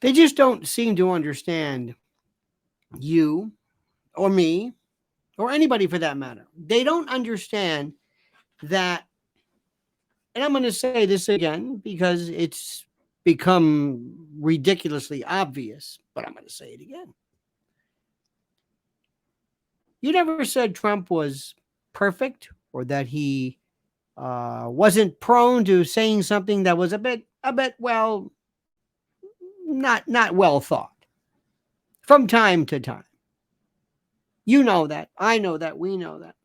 They just don't seem to understand you or me or anybody for that matter. They don't understand that, and I'm going to say this again because it's become ridiculously obvious, but I'm going to say it again. You never said Trump was perfect or that he wasn't prone to saying something that was well, not well thought from time to time. You know that. I know that. We know that.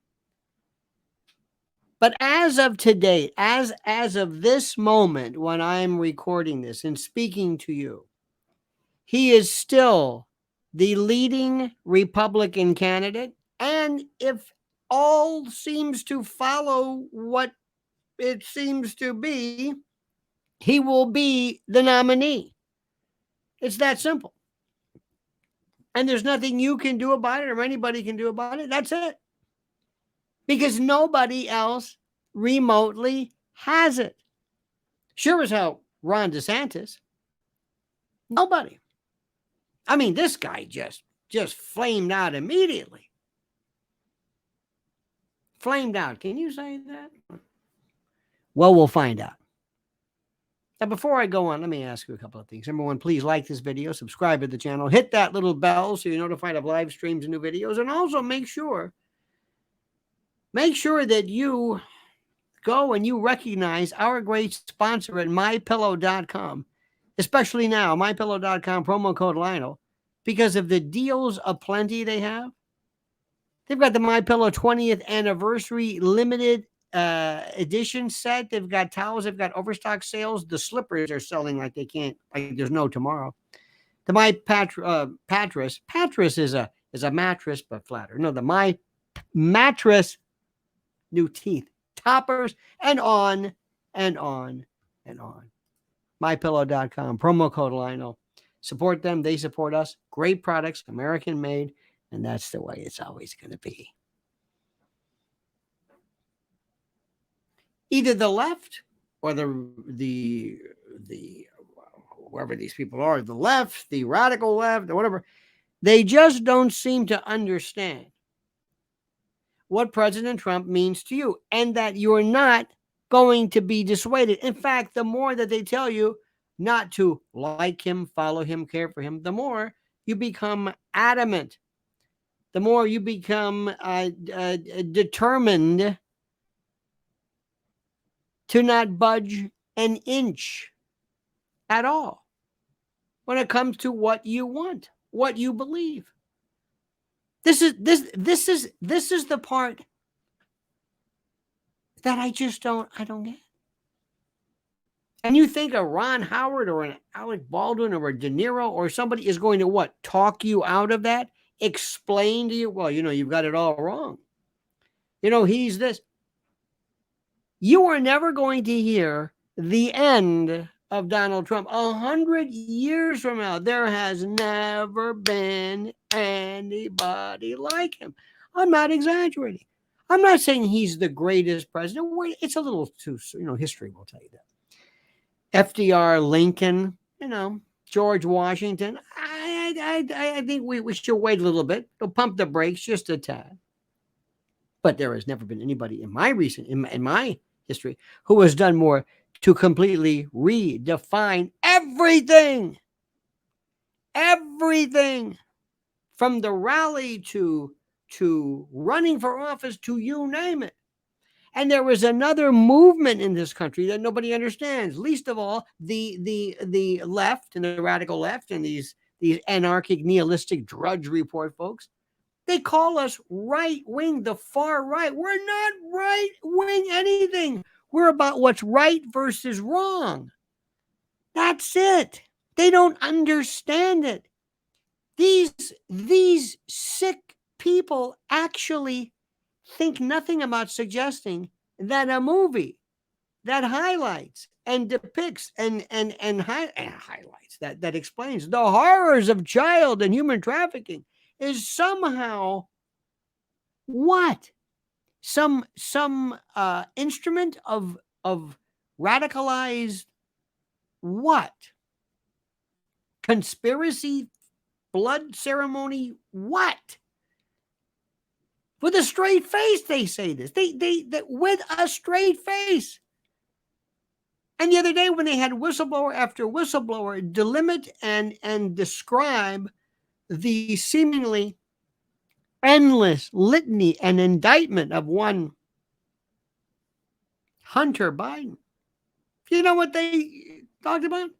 But as of today, as of this moment when I'm recording this and speaking to you, he is still the leading Republican candidate. And if all seems to follow what it seems to be, he will be the nominee. It's that simple. And there's nothing you can do about it or anybody can do about it. That's it. Because nobody else remotely has it. Sure as hell, Ron DeSantis. Nobody. I mean, this guy just flamed out immediately. Flamed out. Can you say that? Well, we'll find out. Now, before I go on, let me ask you a couple of things. Number one, please like this video, subscribe to the channel, hit that little bell so you're notified of live streams and new videos, and also make sure that you go and you recognize our great sponsor at mypillow.com, especially now, mypillow.com, promo code Lionel, because of the deals aplenty they have. They've got the MyPillow 20th anniversary limited edition set. They've got towels. They've got overstock sales. The slippers are selling like they can't, like there's no tomorrow. The Pattress is a mattress but flatter. No, the My Mattress, new teeth, toppers, and on and on and on. MyPillow.com, promo code Lionel. Support them. They support us. Great products, American made. And that's the way it's always going to be. Either the left or the whoever these people are, the left, the radical left, or whatever, they just don't seem to understand what President Trump means to you and that you're not going to be dissuaded. In fact, the more that they tell you not to like him, follow him, care for him, the more you become adamant. The more you become determined to not budge an inch at all when it comes to what you want, what you believe. This is the part that I don't get. And you think a Ron Howard or an Alec Baldwin or a De Niro or somebody is going to what? Talk you out of that? Explain to you, well, you've got it all wrong. He's this. You are never going to hear the end of Donald Trump. 100 years from now, there has never been anybody like him. I'm not exaggerating. I'm not saying he's the greatest president. It's a little too, history will tell you that. FDR, Lincoln, George Washington. I think we should wait a little bit. We'll pump the brakes just a tad. But there has never been anybody in my history who has done more to completely redefine everything from the rally to running for office, to you name it. And there was another movement in this country that nobody understands, least of all the left and the radical left and these anarchic nihilistic drudge report folks. They call us right wing, the far right. We're not right wing anything. We're about what's right versus wrong. That's it. They don't understand it. These sick people actually think nothing about suggesting that a movie that highlights and depicts and highlights that explains the horrors of child and human trafficking is somehow what? Some instrument of radicalized what? conspiracy, blood ceremony, what? With a straight face, they say this. They with a straight face. And the other day, when they had whistleblower after whistleblower delimit and describe the seemingly endless litany and indictment of one Hunter Biden, you know what they talked about?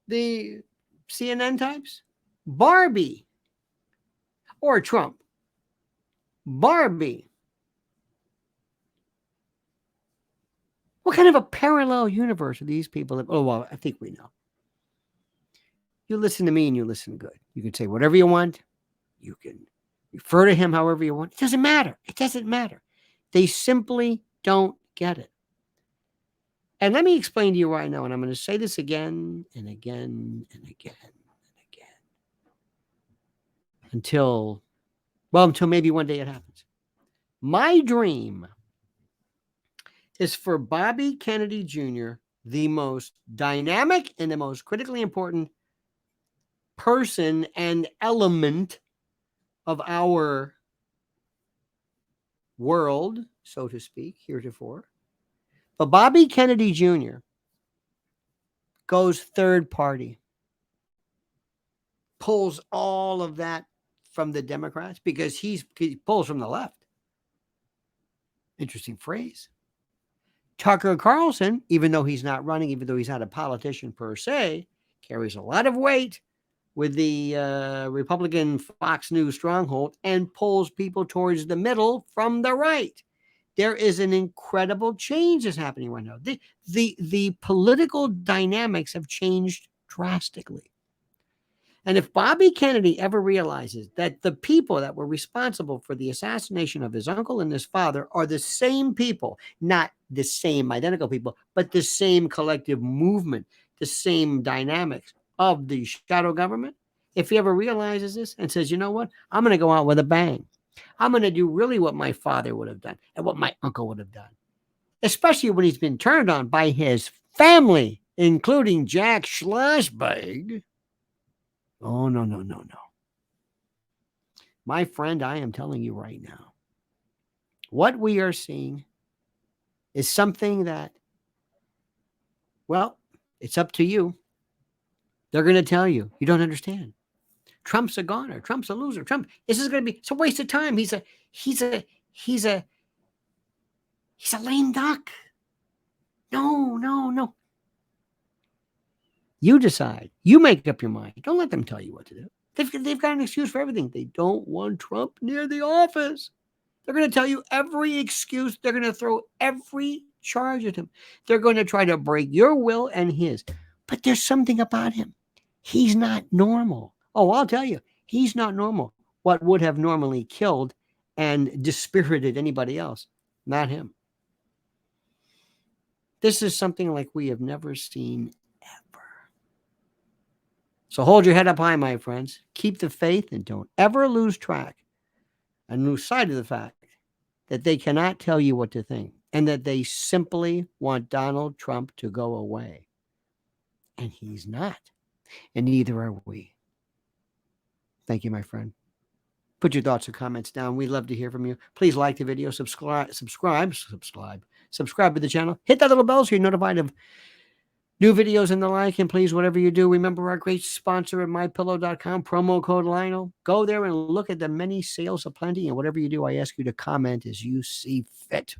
The CNN types? Barbie or Trump. Barbie. What kind of a parallel universe are these people? Oh, well, I think we know. You listen to me and you listen good. You can say whatever you want. You can refer to him however you want. It doesn't matter. It doesn't matter. They simply don't get it. And let me explain to you right now, and I'm going to say this again and again and again and again until maybe one day it happens. My dream is for Bobby Kennedy Jr., the most dynamic and the most critically important person and element of our world, so to speak, heretofore. But Bobby Kennedy Jr. goes third party, pulls all of that from the Democrats because he pulls from the left. Interesting phrase. Tucker Carlson, even though he's not running, even though he's not a politician per se, carries a lot of weight with the Republican Fox News stronghold and pulls people towards the middle from the right. There is an incredible change that's happening right now. The political dynamics have changed drastically. And if Bobby Kennedy ever realizes that the people that were responsible for the assassination of his uncle and his father are the same people, not the same identical people, but the same collective movement, the same dynamics of the shadow government, if he ever realizes this and says, you know what, I'm going to go out with a bang. I'm going to do really what my father would have done and what my uncle would have done, especially when he's been turned on by his family, including Jack Schlossberg. Oh, no. My friend, I am telling you right now, what we are seeing is something that, well, it's up to you. They're going to tell you. You don't understand. Trump's a goner. Trump's a loser. This is going to be, it's a waste of time. He's a lame duck. No. You decide. You make up your mind. Don't let them tell you what to do. They've got an excuse for everything. They don't want Trump near the office. They're going to tell you every excuse. They're going to throw every charge at him. They're going to try to break your will and his. But there's something about him. He's not normal. Oh, I'll tell you, he's not normal. What would have normally killed and dispirited anybody else? Not him. This is something like we have never seen ever. So hold your head up high, my friends. Keep the faith and don't ever lose track and lose sight of the fact that they cannot tell you what to think and that they simply want Donald Trump to go away. And he's not. And neither are we. Thank you, my friend. Put your thoughts and comments down. We'd love to hear from you. Please like the video, subscribe to the channel. Hit that little bell so you're notified of new videos and the like. And please, whatever you do, remember our great sponsor at mypillow.com, promo code Lionel. Go there and look at the many sales aplenty. And whatever you do, I ask you to comment as you see fit.